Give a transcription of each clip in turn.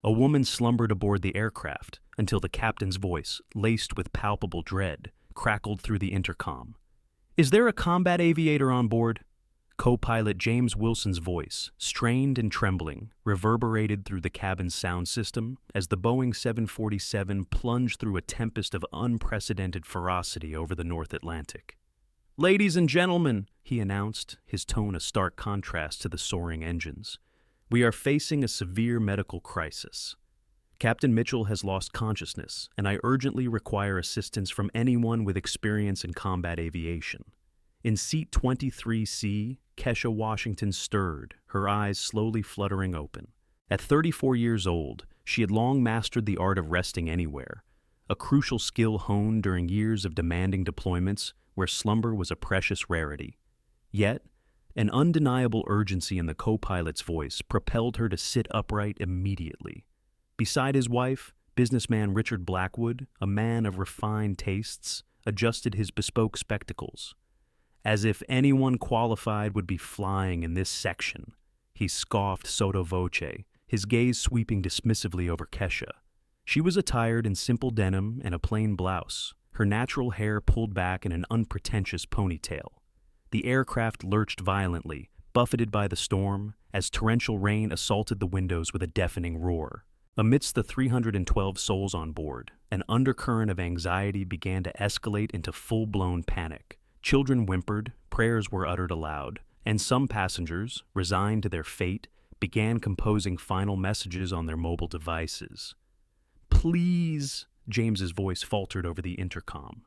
A woman slumbered aboard the aircraft until the captain's voice, laced with palpable dread, crackled through the intercom. "Is there a combat aviator on board?" Co-pilot James Wilson's voice, strained and trembling, reverberated through the cabin's sound system as the Boeing 747 plunged through a tempest of unprecedented ferocity over the North Atlantic. "Ladies and gentlemen," he announced, his tone a stark contrast to the soaring engines, "we are facing a severe medical crisis. Captain Mitchell has lost consciousness, and I urgently require assistance from anyone with experience in combat aviation." In seat 23C, Kesha Washington stirred, her eyes slowly fluttering open. At 34 years old, she had long mastered the art of resting anywhere, a crucial skill honed during years of demanding deployments where slumber was a precious rarity. Yet, an undeniable urgency in the co-pilot's voice propelled her to sit upright immediately. Beside his wife, businessman Richard Blackwood, a man of refined tastes, adjusted his bespoke spectacles. "As if anyone qualified would be flying in this section," he scoffed sotto voce, his gaze sweeping dismissively over Kesha. She was attired in simple denim and a plain blouse, her natural hair pulled back in an unpretentious ponytail. The aircraft lurched violently, buffeted by the storm, as torrential rain assaulted the windows with a deafening roar. Amidst the 312 souls on board, an undercurrent of anxiety began to escalate into full-blown panic. Children whimpered, prayers were uttered aloud, and some passengers, resigned to their fate, began composing final messages on their mobile devices. "Please," James's voice faltered over the intercom.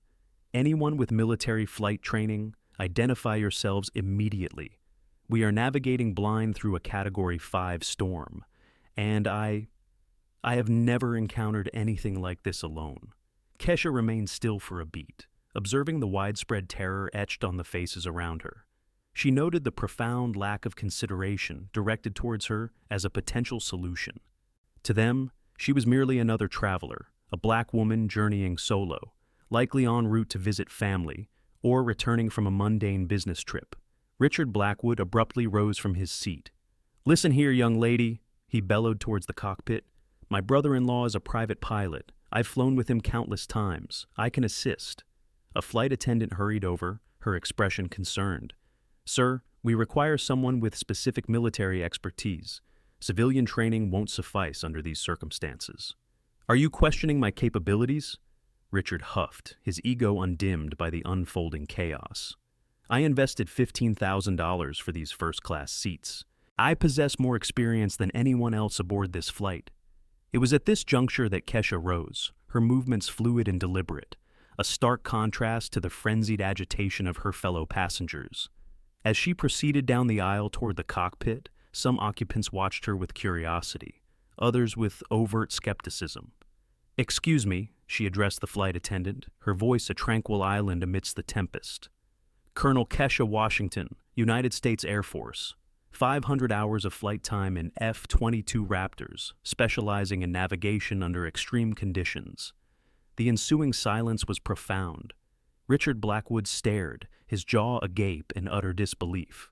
"Anyone with military flight training, identify yourselves immediately. We are navigating blind through a Category 5 storm, and I have never encountered anything like this alone." Kesha remained still for a beat, observing the widespread terror etched on the faces around her. She noted the profound lack of consideration directed towards her as a potential solution. To them, she was merely another traveler, a black woman journeying solo, likely en route to visit family or returning from a mundane business trip. Richard Blackwood abruptly rose from his seat. "Listen here, young lady," he bellowed towards the cockpit. "My brother-in-law is a private pilot. I've flown with him countless times. I can assist." A flight attendant hurried over, her expression concerned. "Sir, we require someone with specific military expertise. Civilian training won't suffice under these circumstances." "Are you questioning my capabilities?" Richard huffed, his ego undimmed by the unfolding chaos. "I invested $15,000 for these first-class seats. I possess more experience than anyone else aboard this flight." It was at this juncture that Kesha rose, her movements fluid and deliberate, a stark contrast to the frenzied agitation of her fellow passengers. As she proceeded down the aisle toward the cockpit, some occupants watched her with curiosity, others with overt skepticism. "Excuse me," she addressed the flight attendant, her voice a tranquil island amidst the tempest. "Colonel Kesha Washington, United States Air Force. 500 hours of flight time in F-22 Raptors, specializing in navigation under extreme conditions." The ensuing silence was profound. Richard Blackwood stared, his jaw agape in utter disbelief.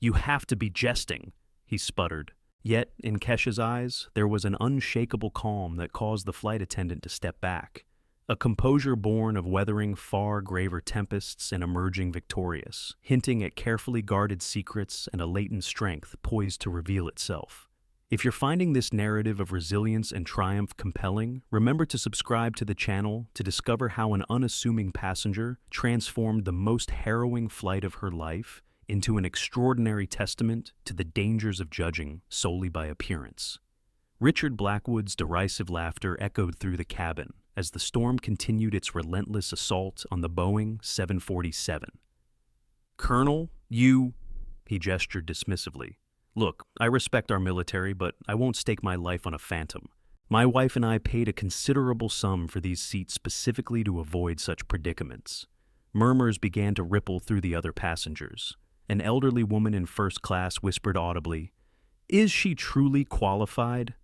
"You have to be jesting," he sputtered. Yet, in Kesha's eyes, there was an unshakable calm that caused the flight attendant to step back, a composure born of weathering far graver tempests and emerging victorious, hinting at carefully guarded secrets and a latent strength poised to reveal itself. If you're finding this narrative of resilience and triumph compelling, remember to subscribe to the channel to discover how an unassuming passenger transformed the most harrowing flight of her life into an extraordinary testament to the dangers of judging solely by appearance. Richard Blackwood's derisive laughter echoed through the cabin as the storm continued its relentless assault on the Boeing 747. "Colonel, he gestured dismissively. "Look, I respect our military, but I won't stake my life on a phantom. My wife and I paid a considerable sum for these seats specifically to avoid such predicaments." Murmurs began to ripple through the other passengers. An elderly woman in first class whispered audibly, "Is she truly qualified?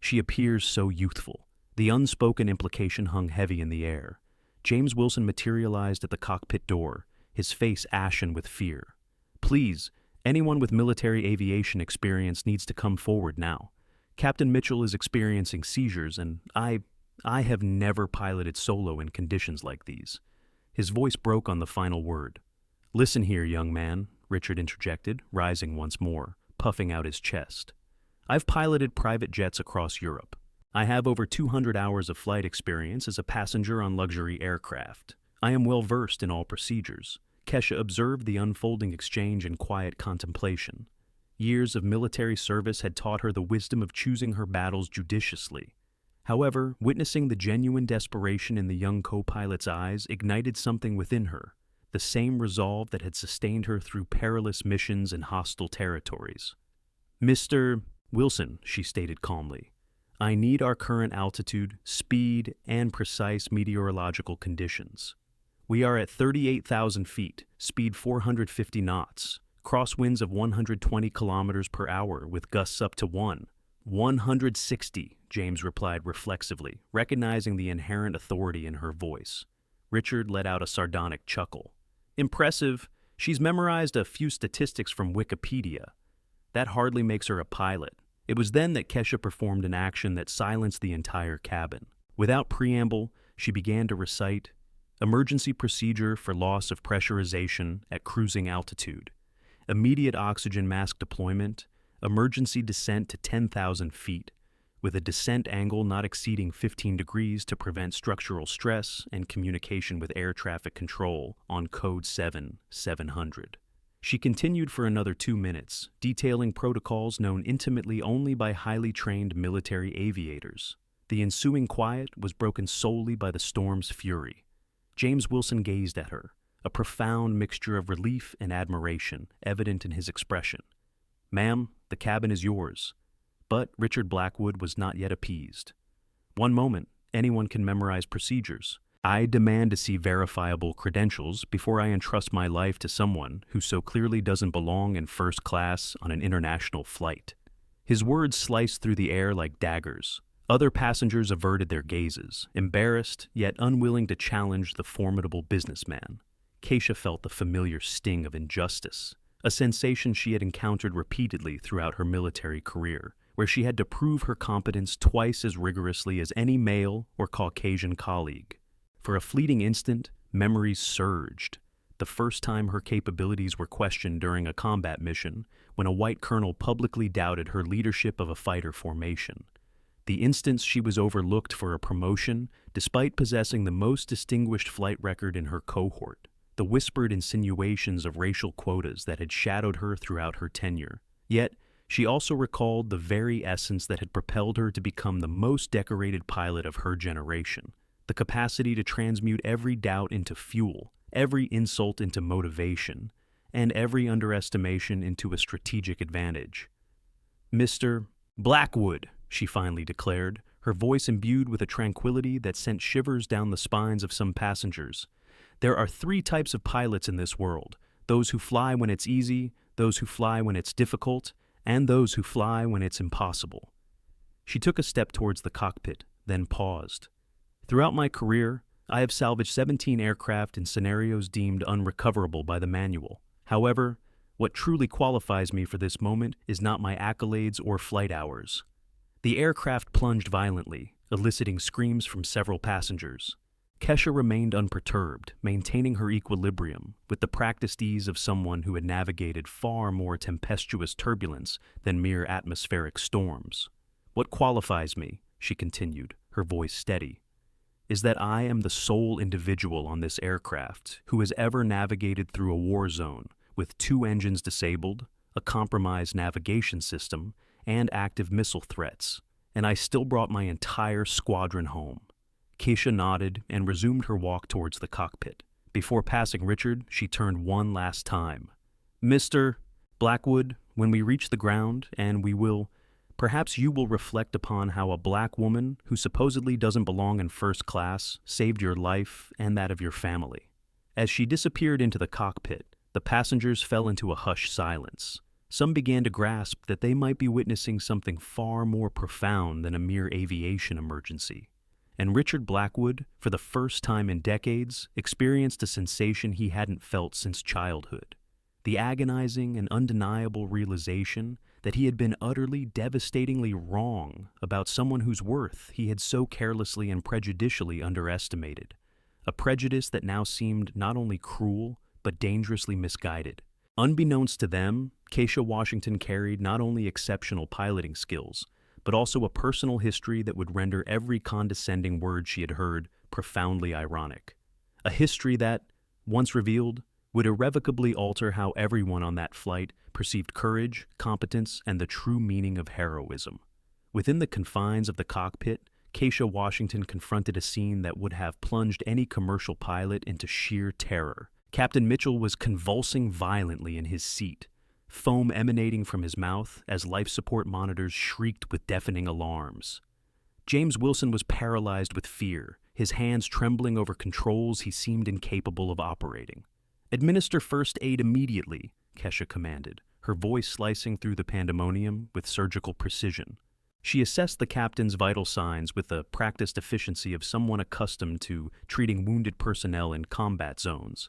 She appears so youthful." The unspoken implication hung heavy in the air. James Wilson materialized at the cockpit door, his face ashen with fear. "Please, anyone with military aviation experience needs to come forward now." Captain Mitchell is experiencing seizures, and I have never piloted solo in conditions like these." His voice broke on the final word. "Listen here, young man," Richard interjected, rising once more, puffing out his chest. "I've piloted private jets across Europe. I have over 200 hours of flight experience as a passenger on luxury aircraft. I am well versed in all procedures." Kesha observed the unfolding exchange in quiet contemplation. Years of military service had taught her the wisdom of choosing her battles judiciously. However, witnessing the genuine desperation in the young co-pilot's eyes ignited something within her, the same resolve that had sustained her through perilous missions in hostile territories. "Mr. Wilson," she stated calmly, "I need our current altitude, speed, and precise meteorological conditions. We are at 38,000 feet, speed 450 knots, crosswinds of 120 kilometers per hour with gusts up to 160, James replied reflexively, recognizing the inherent authority in her voice. Richard let out a sardonic chuckle. "Impressive. She's memorized a few statistics from Wikipedia. That hardly makes her a pilot." It was then that Kesha performed an action that silenced the entire cabin. Without preamble, she began to recite, "Emergency procedure for loss of pressurization at cruising altitude. Immediate oxygen mask deployment. Emergency descent to 10,000 feet, with a descent angle not exceeding 15 degrees to prevent structural stress and communication with air traffic control on code 700. She continued for another 2 minutes, detailing protocols known intimately only by highly trained military aviators. The ensuing quiet was broken solely by the storm's fury. James Wilson gazed at her, a profound mixture of relief and admiration evident in his expression. "Ma'am, the cabin is yours." But Richard Blackwood was not yet appeased. "One moment, anyone can memorize procedures. I demand to see verifiable credentials before I entrust my life to someone who so clearly doesn't belong in first class on an international flight." His words sliced through the air like daggers. Other passengers averted their gazes, embarrassed yet unwilling to challenge the formidable businessman. Kesha felt the familiar sting of injustice, a sensation she had encountered repeatedly throughout her military career, where she had to prove her competence twice as rigorously as any male or Caucasian colleague. For a fleeting instant, memories surged. The first time her capabilities were questioned during a combat mission, when a white colonel publicly doubted her leadership of a fighter formation. The instance she was overlooked for a promotion, despite possessing the most distinguished flight record in her cohort. The whispered insinuations of racial quotas that had shadowed her throughout her tenure. Yet, she also recalled the very essence that had propelled her to become the most decorated pilot of her generation. The capacity to transmute every doubt into fuel, every insult into motivation, and every underestimation into a strategic advantage. "Mr. Blackwood," she finally declared, her voice imbued with a tranquility that sent shivers down the spines of some passengers. "There are 3 types of pilots in this world: those who fly when it's easy, those who fly when it's difficult, and those who fly when it's impossible." She took a step towards the cockpit, then paused. "Throughout my career, I have salvaged 17 aircraft in scenarios deemed unrecoverable by the manual. However, what truly qualifies me for this moment is not my accolades or flight hours." The aircraft plunged violently, eliciting screams from several passengers. Kesha remained unperturbed, maintaining her equilibrium with the practiced ease of someone who had navigated far more tempestuous turbulence than mere atmospheric storms. "What qualifies me," she continued, her voice steady, "is that I am the sole individual on this aircraft who has ever navigated through a war zone with 2 engines disabled, a compromised navigation system, and active missile threats, and I still brought my entire squadron home." Kesha nodded and resumed her walk towards the cockpit. Before passing Richard, she turned one last time. "Mr. Blackwood, when we reach the ground, and we will, perhaps you will reflect upon how a black woman who supposedly doesn't belong in first class saved your life and that of your family." As she disappeared into the cockpit, the passengers fell into a hushed silence. Some began to grasp that they might be witnessing something far more profound than a mere aviation emergency. And Richard Blackwood, for the first time in decades, experienced a sensation he hadn't felt since childhood. The agonizing and undeniable realization that he had been utterly, devastatingly wrong about someone whose worth he had so carelessly and prejudicially underestimated. A prejudice that now seemed not only cruel, but dangerously misguided. Unbeknownst to them, Keisha Washington carried not only exceptional piloting skills, but also a personal history that would render every condescending word she had heard profoundly ironic. A history that, once revealed, would irrevocably alter how everyone on that flight perceived courage, competence, and the true meaning of heroism. Within the confines of the cockpit, Keisha Washington confronted a scene that would have plunged any commercial pilot into sheer terror. Captain Mitchell was convulsing violently in his seat, foam emanating from his mouth as life support monitors shrieked with deafening alarms. James Wilson was paralyzed with fear, his hands trembling over controls he seemed incapable of operating. "Administer first aid immediately," Kesha commanded, her voice slicing through the pandemonium with surgical precision. She assessed the captain's vital signs with the practiced efficiency of someone accustomed to treating wounded personnel in combat zones.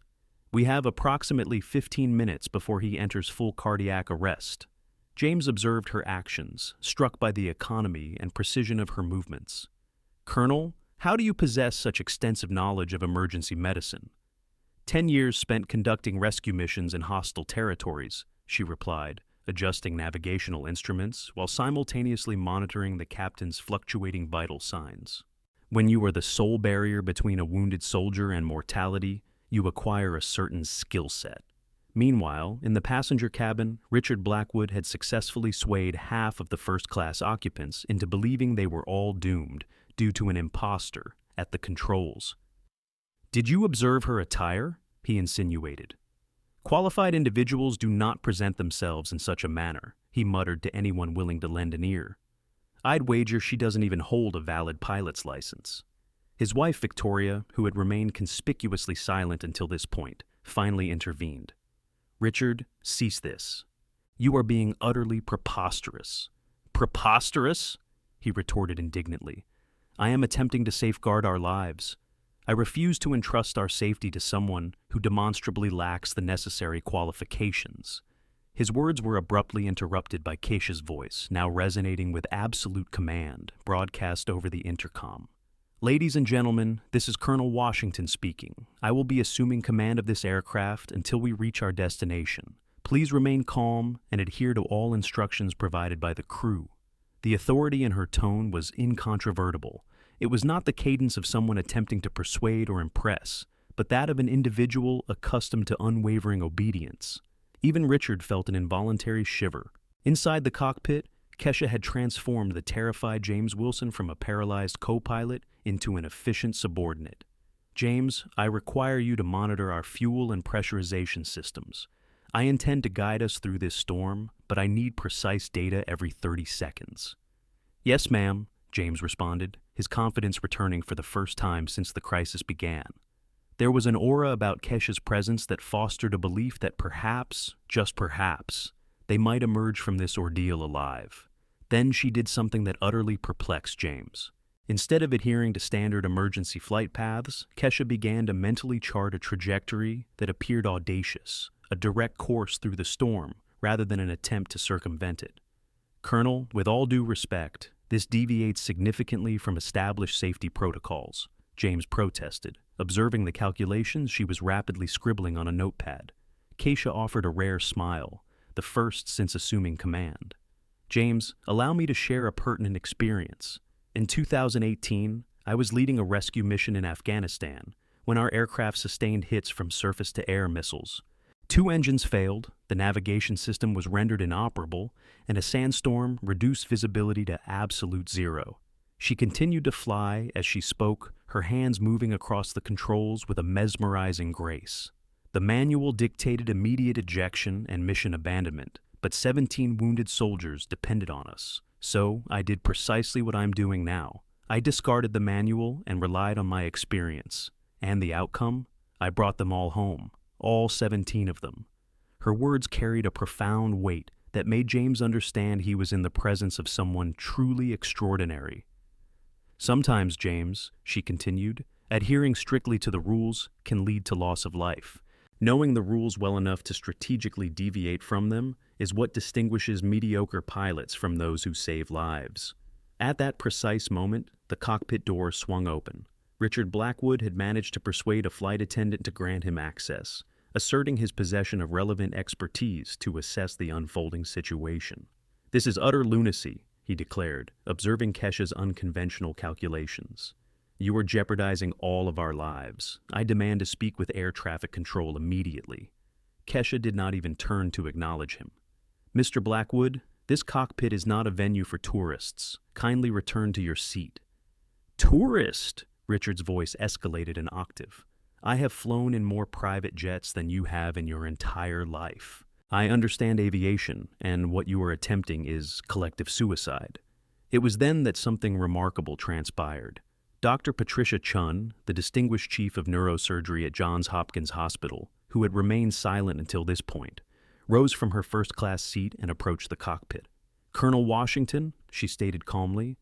"We have approximately 15 minutes before he enters full cardiac arrest." James observed her actions, struck by the economy and precision of her movements. "Colonel, how do you possess such extensive knowledge of emergency medicine?" 10 years spent conducting rescue missions in hostile territories," she replied, adjusting navigational instruments while simultaneously monitoring the captain's fluctuating vital signs. "When you are the sole barrier between a wounded soldier and mortality, you acquire a certain skill set." Meanwhile, in the passenger cabin, Richard Blackwood had successfully swayed half of the first-class occupants into believing they were all doomed due to an imposter at the controls. "Did you observe her attire?" he insinuated. "Qualified individuals do not present themselves in such a manner," he muttered to anyone willing to lend an ear. "I'd wager she doesn't even hold a valid pilot's license." His wife, Victoria, who had remained conspicuously silent until this point, finally intervened. "Richard, cease this. You are being utterly preposterous." "Preposterous?" he retorted indignantly. "I am attempting to safeguard our lives. I refuse to entrust our safety to someone who demonstrably lacks the necessary qualifications." His words were abruptly interrupted by Keisha's voice, now resonating with absolute command, broadcast over the intercom. "Ladies and gentlemen, this is Colonel Washington speaking. I will be assuming command of this aircraft until we reach our destination. Please remain calm and adhere to all instructions provided by the crew." The authority in her tone was incontrovertible. It was not the cadence of someone attempting to persuade or impress, but that of an individual accustomed to unwavering obedience. Even Richard felt an involuntary shiver. Inside the cockpit, Kesha had transformed the terrified James Wilson from a paralyzed co-pilot into an efficient subordinate. "James, I require you to monitor our fuel and pressurization systems. I intend to guide us through this storm, but I need precise data every 30 seconds. "Yes, ma'am," James responded, his confidence returning for the first time since the crisis began. There was an aura about Kesha's presence that fostered a belief that perhaps, just perhaps, they might emerge from this ordeal alive. Then she did something that utterly perplexed James. Instead of adhering to standard emergency flight paths, Kesha began to mentally chart a trajectory that appeared audacious, a direct course through the storm, rather than an attempt to circumvent it. "Colonel, with all due respect, this deviates significantly from established safety protocols," James protested, observing the calculations she was rapidly scribbling on a notepad. Keisha offered a rare smile, the first since assuming command. "James, allow me to share a pertinent experience. In 2018, I was leading a rescue mission in Afghanistan when our aircraft sustained hits from surface-to-air missiles. 2 engines failed, the navigation system was rendered inoperable, and a sandstorm reduced visibility to absolute zero." She continued to fly as she spoke, her hands moving across the controls with a mesmerizing grace. "The manual dictated immediate ejection and mission abandonment, but 17 wounded soldiers depended on us. So I did precisely what I'm doing now. I discarded the manual and relied on my experience. And the outcome? I brought them all home. All 17 of them." Her words carried a profound weight that made James understand he was in the presence of someone truly extraordinary. "Sometimes, James," she continued, "adhering strictly to the rules can lead to loss of life. Knowing the rules well enough to strategically deviate from them is what distinguishes mediocre pilots from those who save lives. At that precise moment, the cockpit door swung open. Richard Blackwood had managed to persuade a flight attendant to grant him access, asserting his possession of relevant expertise to assess the unfolding situation. "This is utter lunacy," he declared, observing Kesha's unconventional calculations. "You are jeopardizing all of our lives. I demand to speak with air traffic control immediately." Kesha did not even turn to acknowledge him. "Mr. Blackwood, this cockpit is not a venue for tourists. Kindly return to your seat." "Tourist?" Richard's voice escalated an octave. "I have flown in more private jets than you have in your entire life. I understand aviation, and what you are attempting is collective suicide." It was then that something remarkable transpired. Dr. Patricia Chun, the distinguished chief of neurosurgery at Johns Hopkins Hospital, who had remained silent until this point, rose from her first-class seat and approached the cockpit. "Colonel Washington," she stated calmly,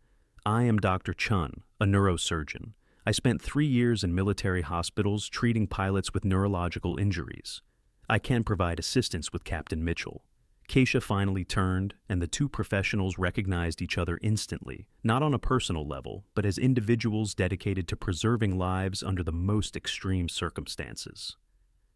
"I am Dr. Chun, a neurosurgeon. I spent 3 years in military hospitals treating pilots with neurological injuries. I can provide assistance with Captain Mitchell." Kesha finally turned, and the two professionals recognized each other instantly, not on a personal level, but as individuals dedicated to preserving lives under the most extreme circumstances.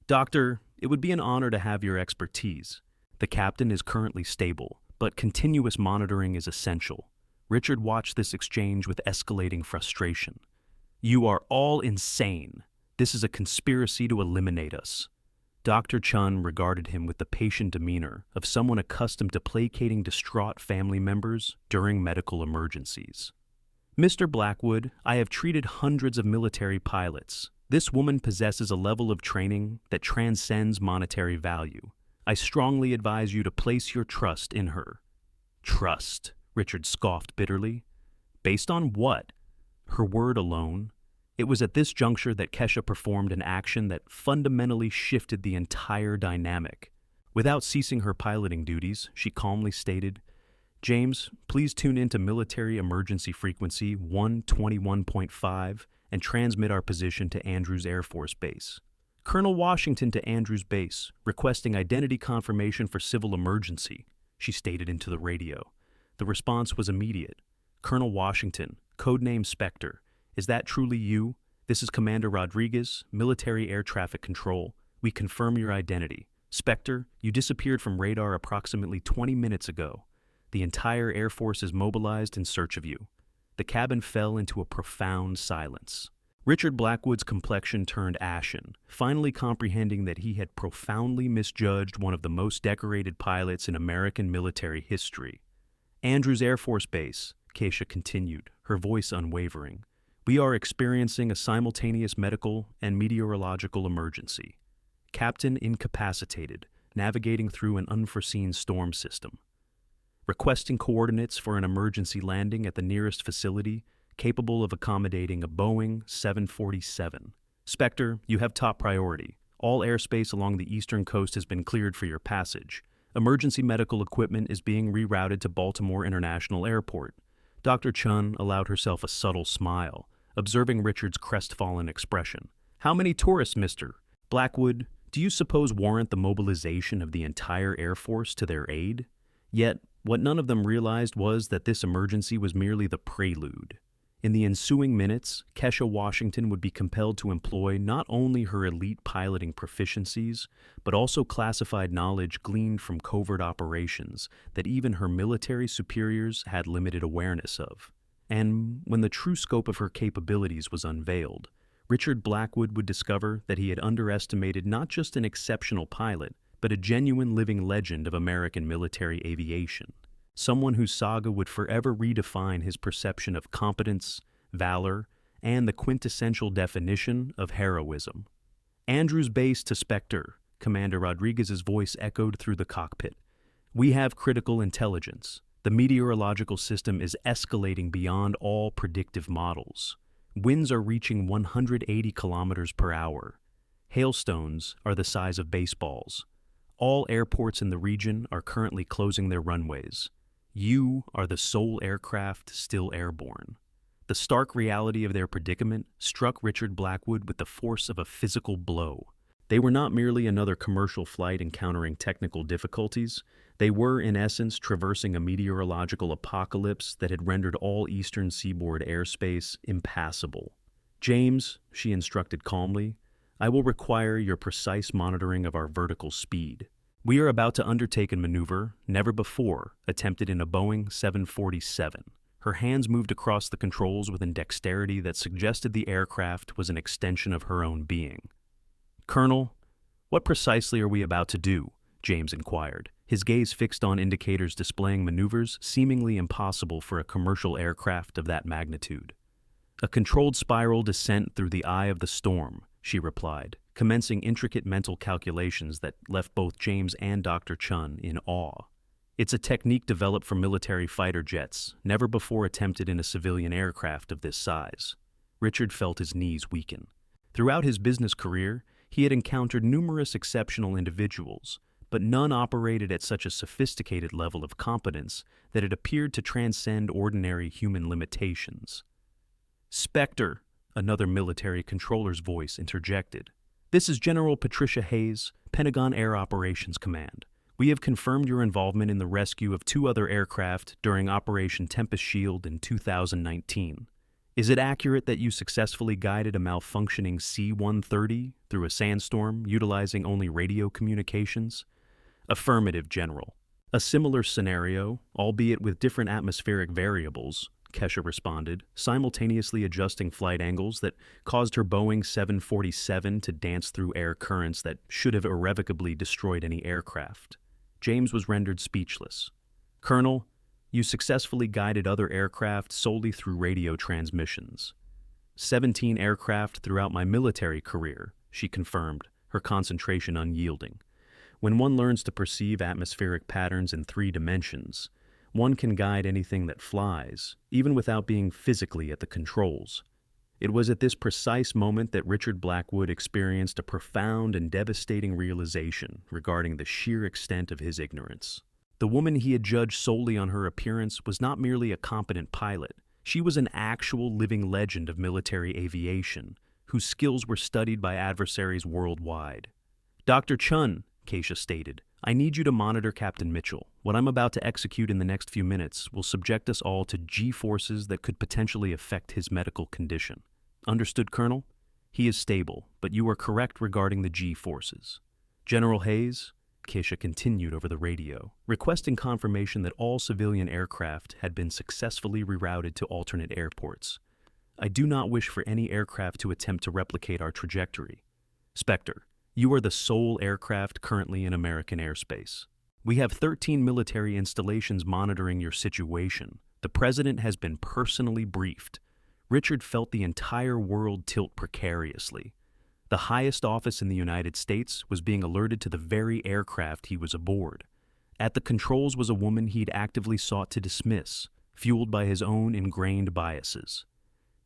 "Doctor, it would be an honor to have your expertise. The captain is currently stable, but continuous monitoring is essential." Richard watched this exchange with escalating frustration. "You are all insane. This is a conspiracy to eliminate us." Dr. Chun regarded him with the patient demeanor of someone accustomed to placating distraught family members during medical emergencies. "Mr. Blackwood, I have treated hundreds of military pilots. This woman possesses a level of training that transcends monetary value. I strongly advise you to place your trust in her." "Trust," Richard scoffed bitterly. "Based on what?" "Her word alone." It was at this juncture that Kesha performed an action that fundamentally shifted the entire dynamic. Without ceasing her piloting duties, she calmly stated, "James, please tune into military emergency frequency 121.5 and transmit our position to Andrews Air Force Base." "Colonel Washington to Andrews Base, requesting identity confirmation for civil emergency," she stated into the radio. The response was immediate. "Colonel Washington, codename Spectre. Is that truly you? This is Commander Rodriguez, Military Air Traffic Control. We confirm your identity. Spectre, you disappeared from radar approximately 20 minutes ago. The entire Air Force is mobilized in search of you." The cabin fell into a profound silence. Richard Blackwood's complexion turned ashen, finally comprehending that he had profoundly misjudged one of the most decorated pilots in American military history. "Andrews Air Force Base," Kesha continued, her voice unwavering. "We are experiencing a simultaneous medical and meteorological emergency. Captain incapacitated, navigating through an unforeseen storm system. Requesting coordinates for an emergency landing at the nearest facility capable of accommodating a Boeing 747. Spectre, you have top priority. All airspace along the eastern coast has been cleared for your passage. Emergency medical equipment is being rerouted to Baltimore International Airport." Dr. Chun allowed herself a subtle smile, observing Richard's crestfallen expression. "How many tourists, Mr. Blackwood, do you suppose warrant the mobilization of the entire Air Force to their aid?" Yet, what none of them realized was that this emergency was merely the prelude. In the ensuing minutes, Kesha Washington would be compelled to employ not only her elite piloting proficiencies, but also classified knowledge gleaned from covert operations that even her military superiors had limited awareness of. And when the true scope of her capabilities was unveiled, Richard Blackwood would discover that he had underestimated not just an exceptional pilot, but a genuine living legend of American military aviation. Someone whose saga would forever redefine his perception of competence, valor, and the quintessential definition of heroism. "Andrews Base to Spectre," Commander Rodriguez's voice echoed through the cockpit. "We have critical intelligence. The meteorological system is escalating beyond all predictive models. Winds are reaching 180 kilometers per hour. Hailstones are the size of baseballs. All airports in the region are currently closing their runways. You are the sole aircraft still airborne." The stark reality of their predicament struck Richard Blackwood with the force of a physical blow. They were not merely another commercial flight encountering technical difficulties. They were, in essence, traversing a meteorological apocalypse that had rendered all eastern seaboard airspace impassable. "James," she instructed calmly, "I will require your precise monitoring of our vertical speed. We are about to undertake a maneuver never before attempted in a Boeing 747. Her hands moved across the controls with a dexterity that suggested the aircraft was an extension of her own being. "Colonel, what precisely are we about to do?" James inquired, his gaze fixed on indicators displaying maneuvers seemingly impossible for a commercial aircraft of that magnitude. "A controlled spiral descent through the eye of the storm," she replied, commencing intricate mental calculations that left both James and Dr. Chun in awe. "It's a technique developed for military fighter jets, never before attempted in a civilian aircraft of this size." Richard felt his knees weaken. Throughout his business career, he had encountered numerous exceptional individuals, but none operated at such a sophisticated level of competence that it appeared to transcend ordinary human limitations. "Spectre," another military controller's voice interjected. "This is General Patricia Hayes, Pentagon Air Operations Command. We have confirmed your involvement in the rescue of 2 other aircraft during Operation Tempest Shield in 2019. Is it accurate that you successfully guided a malfunctioning C-130 through a sandstorm utilizing only radio communications?" "Affirmative, General." "A similar scenario, albeit with different atmospheric variables," Kesha responded, simultaneously adjusting flight angles that caused her Boeing 747 to dance through air currents that should have irrevocably destroyed any aircraft. James was rendered speechless. "Colonel, you successfully guided other aircraft solely through radio transmissions." 17 aircraft throughout my military career," she confirmed, her concentration unyielding. "When one learns to perceive atmospheric patterns in 3 dimensions, one can guide anything that flies, even without being physically at the controls." It was at this precise moment that Richard Blackwood experienced a profound and devastating realization regarding the sheer extent of his ignorance. The woman he had judged solely on her appearance was not merely a competent pilot. She was an actual living legend of military aviation, whose skills were studied by adversaries worldwide. "Dr. Chun," Keisha stated, "I need you to monitor Captain Mitchell. What I'm about to execute in the next few minutes will subject us all to G-forces that could potentially affect his medical condition." "Understood, Colonel? He is stable, but you are correct regarding the G-forces. General Hayes," Keisha continued over the radio, requesting confirmation that all civilian aircraft had been successfully rerouted to alternate airports. "I do not wish for any aircraft to attempt to replicate our trajectory. Spectre, you are the sole aircraft currently in American airspace. We have 13 military installations monitoring your situation. The President has been personally briefed." Richard felt the entire world tilt precariously. The highest office in the United States was being alerted to the very aircraft he was aboard. At the controls was a woman he'd actively sought to dismiss, fueled by his own ingrained biases.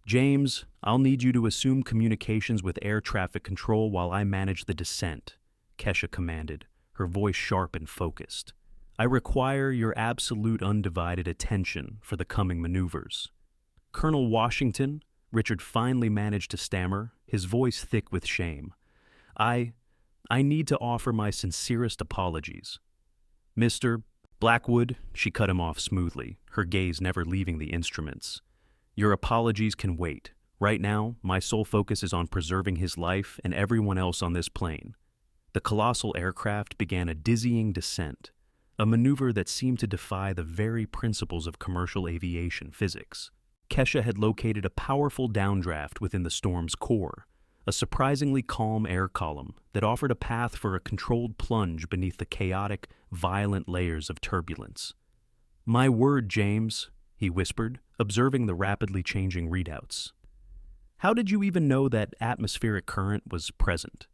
"James, I'll need you to assume communications with air traffic control while I manage the descent," Kesha commanded, her voice sharp and focused. "I require your absolute undivided attention for the coming maneuvers." "Colonel Washington," Richard finally managed to stammer, his voice thick with shame. I need to offer my sincerest apologies." "Mr. Blackwood," she cut him off smoothly, her gaze never leaving the instruments. "Your apologies can wait. Right now, my sole focus is on preserving his life and everyone else on this plane." The colossal aircraft began a dizzying descent, a maneuver that seemed to defy the very principles of commercial aviation physics. Kesha had located a powerful downdraft within the storm's core, a surprisingly calm air column that offered a path for a controlled plunge beneath the chaotic, violent layers of turbulence. "My word, James," he whispered, observing the rapidly changing readouts. "How did you even know that atmospheric current was present?"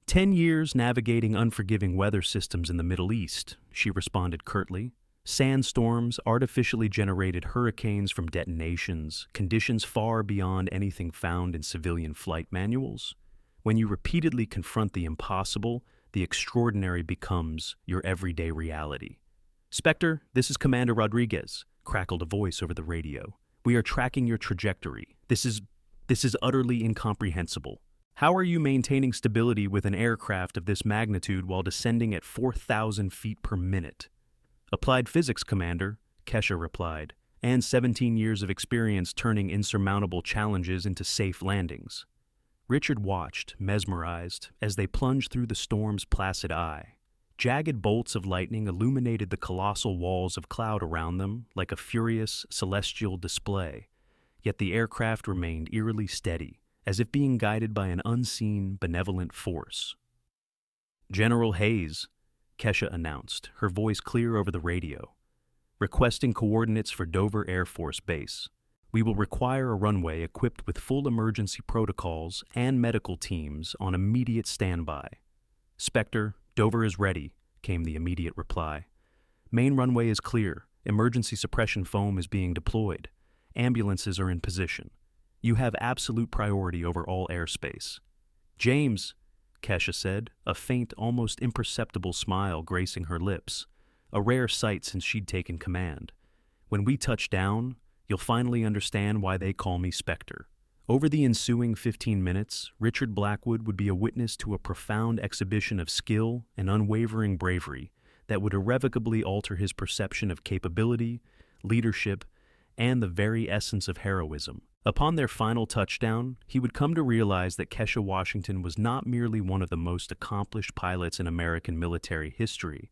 10 years navigating unforgiving weather systems in the Middle East," she responded curtly. "Sandstorms, artificially generated hurricanes from detonations, conditions far beyond anything found in civilian flight manuals. When you repeatedly confront the impossible, the extraordinary becomes your everyday reality." "Spectre, this is Commander Rodriguez," crackled a voice over the radio. "We are tracking your trajectory. This is utterly incomprehensible. How are you maintaining stability with an aircraft of this magnitude while descending at 4,000 feet per minute? Applied physics, Commander, Kesha replied, and 17 years of experience turning insurmountable challenges into safe landings. Richard watched, mesmerized, as they plunged through the storm's placid eye. Jagged bolts of lightning illuminated the colossal walls of cloud around them like a furious, celestial display, yet the aircraft remained eerily steady, as if being guided by an unseen, benevolent force. "General Hayes," Kesha announced, her voice clear over the radio, "requesting coordinates for Dover Air Force Base. We will require a runway equipped with full emergency protocols and medical teams on immediate standby." "Spectre, Dover is ready," came the immediate reply. "Main runway is clear. Emergency suppression foam is being deployed. Ambulances are in position. You have absolute priority over all airspace." "James," Kesha said, a faint, almost imperceptible smile gracing her lips, a rare sight since she'd taken command. "When we touch down, you'll finally understand why they call me Spectre." Over the ensuing 15 minutes, Richard Blackwood would be a witness to a profound exhibition of skill and unwavering bravery that would irrevocably alter his perception of capability, leadership, and the very essence of heroism. Upon their final touchdown, he would come to realize that Kesha Washington was not merely one of the most accomplished pilots in American military history,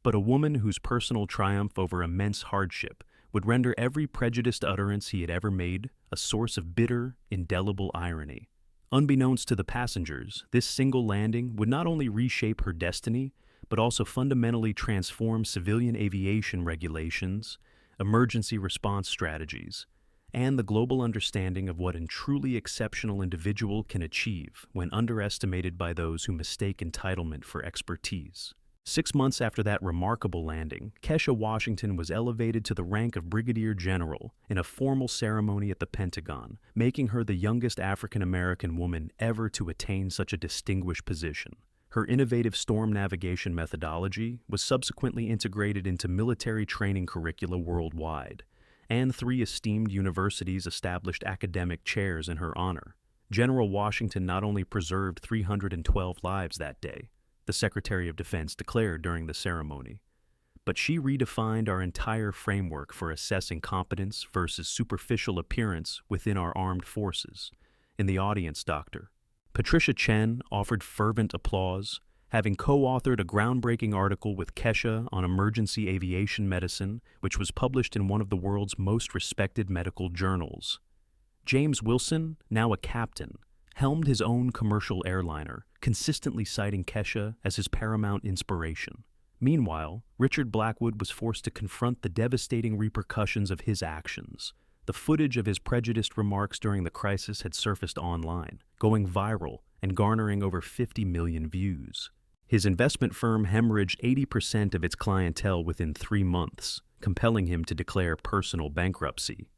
but a woman whose personal triumph over immense hardship would render every prejudiced utterance he had ever made a source of bitter, indelible irony. Unbeknownst to the passengers, this single landing would not only reshape her destiny, but also fundamentally transform civilian aviation regulations, emergency response strategies, and the global understanding of what a truly exceptional individual can achieve when underestimated by those who mistake entitlement for expertise. 6 months after that remarkable landing, Kesha Washington was elevated to the rank of Brigadier General in a formal ceremony at the Pentagon, making her the youngest African-American woman ever to attain such a distinguished position. Her innovative storm navigation methodology was subsequently integrated into military training curricula worldwide, and 3 esteemed universities established academic chairs in her honor. General Washington not only preserved 312 lives that day, the Secretary of Defense declared during the ceremony, but she redefined our entire framework for assessing competence versus superficial appearance within our armed forces. In the audience, Dr. Patricia Chen offered fervent applause, having co-authored a groundbreaking article with Kesha on emergency aviation medicine, which was published in one of the world's most respected medical journals. James Wilson, now a captain, helmed his own commercial airliner, consistently citing Kesha as his paramount inspiration. Meanwhile, Richard Blackwood was forced to confront the devastating repercussions of his actions. The footage of his prejudiced remarks during the crisis had surfaced online, going viral and garnering over 50 million views. His investment firm hemorrhaged 80% of its clientele within 3 months, compelling him to declare personal bankruptcy.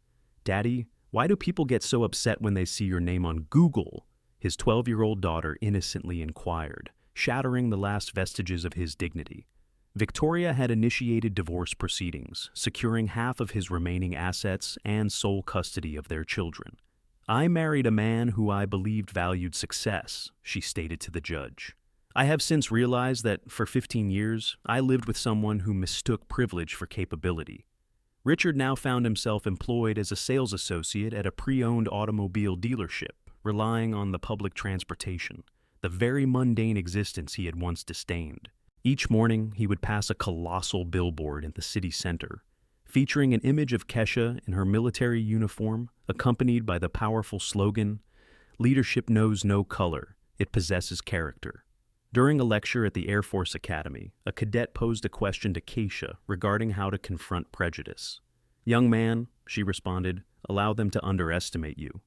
"Daddy, why do people get so upset when they see your name on Google?" his 12-year-old daughter innocently inquired, shattering the last vestiges of his dignity. Victoria had initiated divorce proceedings, securing half of his remaining assets and sole custody of their children. "I married a man who I believed valued success," she stated to the judge. "I have since realized that for 15 years, I lived with someone who mistook privilege for capability." Richard now found himself employed as a sales associate at a pre-owned automobile dealership, relying on the public transportation, the very mundane existence he had once disdained. Each morning, he would pass a colossal billboard in the city center, featuring an image of Kesha in her military uniform, accompanied by the powerful slogan, "Leadership knows no color, it possesses character." During a lecture at the Air Force Academy, a cadet posed a question to Kesha regarding how to confront prejudice. "Young man," she responded, "allow them to underestimate you.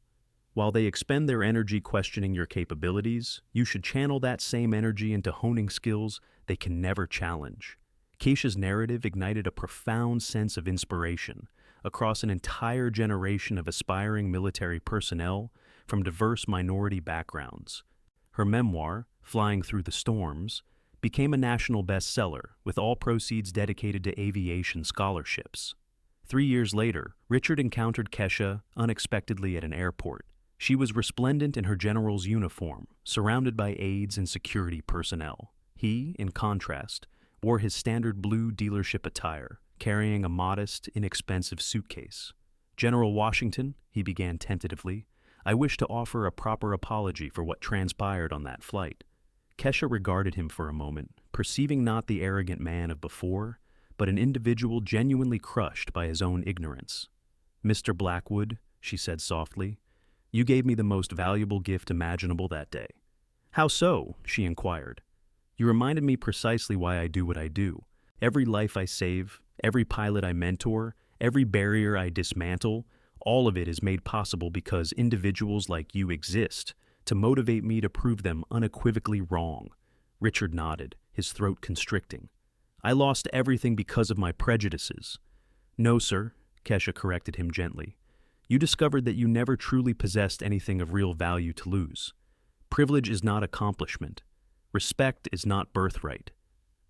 While they expend their energy questioning your capabilities, you should channel that same energy into honing skills they can never challenge." Kesha's narrative ignited a profound sense of inspiration across an entire generation of aspiring military personnel from diverse minority backgrounds. Her memoir, Flying Through the Storms, became a national bestseller, with all proceeds dedicated to aviation scholarships. 3 years later, Richard encountered Kesha unexpectedly at an airport. She was resplendent in her general's uniform, surrounded by aides and security personnel. He, in contrast, wore his standard blue dealership attire, carrying a modest, inexpensive suitcase. "General Washington," he began tentatively, "I wish to offer a proper apology for what transpired on that flight." Kesha regarded him for a moment, perceiving not the arrogant man of before, but an individual genuinely crushed by his own ignorance. "Mr. Blackwood," she said softly, "you gave me the most valuable gift imaginable that day." "How so?" she inquired. "You reminded me precisely why I do what I do. Every life I save, every pilot I mentor, every barrier I dismantle, all of it is made possible because individuals like you exist, to motivate me to prove them unequivocally wrong." Richard nodded, his throat constricting. "I lost everything because of my prejudices." "No, sir," Kesha corrected him gently. "You discovered that you never truly possessed anything of real value to lose. Privilege is not accomplishment. Respect is not birthright.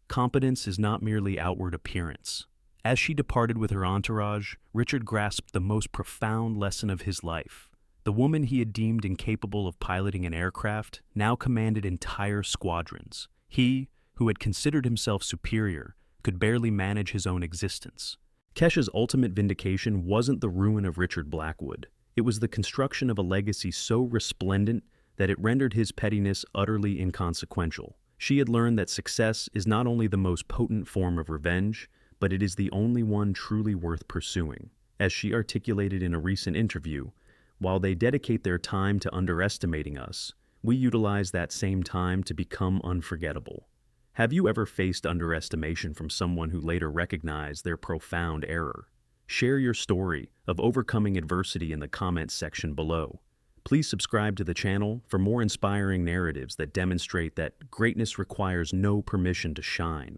Competence is not merely outward appearance." As she departed with her entourage, Richard grasped the most profound lesson of his life. The woman he had deemed incapable of piloting an aircraft now commanded entire squadrons. He, who had considered himself superior, could barely manage his own existence. Kesha's ultimate vindication wasn't the ruin of Richard Blackwood. It was the construction of a legacy so resplendent that it rendered his pettiness utterly inconsequential. She had learned that success is not only the most potent form of revenge, but it is the only one truly worth pursuing. As she articulated in a recent interview, while they dedicate their time to underestimating us, we utilize that same time to become unforgettable. Have you ever faced underestimation from someone who later recognized their profound error? Share your story of overcoming adversity in the comments section below. Please subscribe to the channel for more inspiring narratives that demonstrate that greatness requires no permission to shine.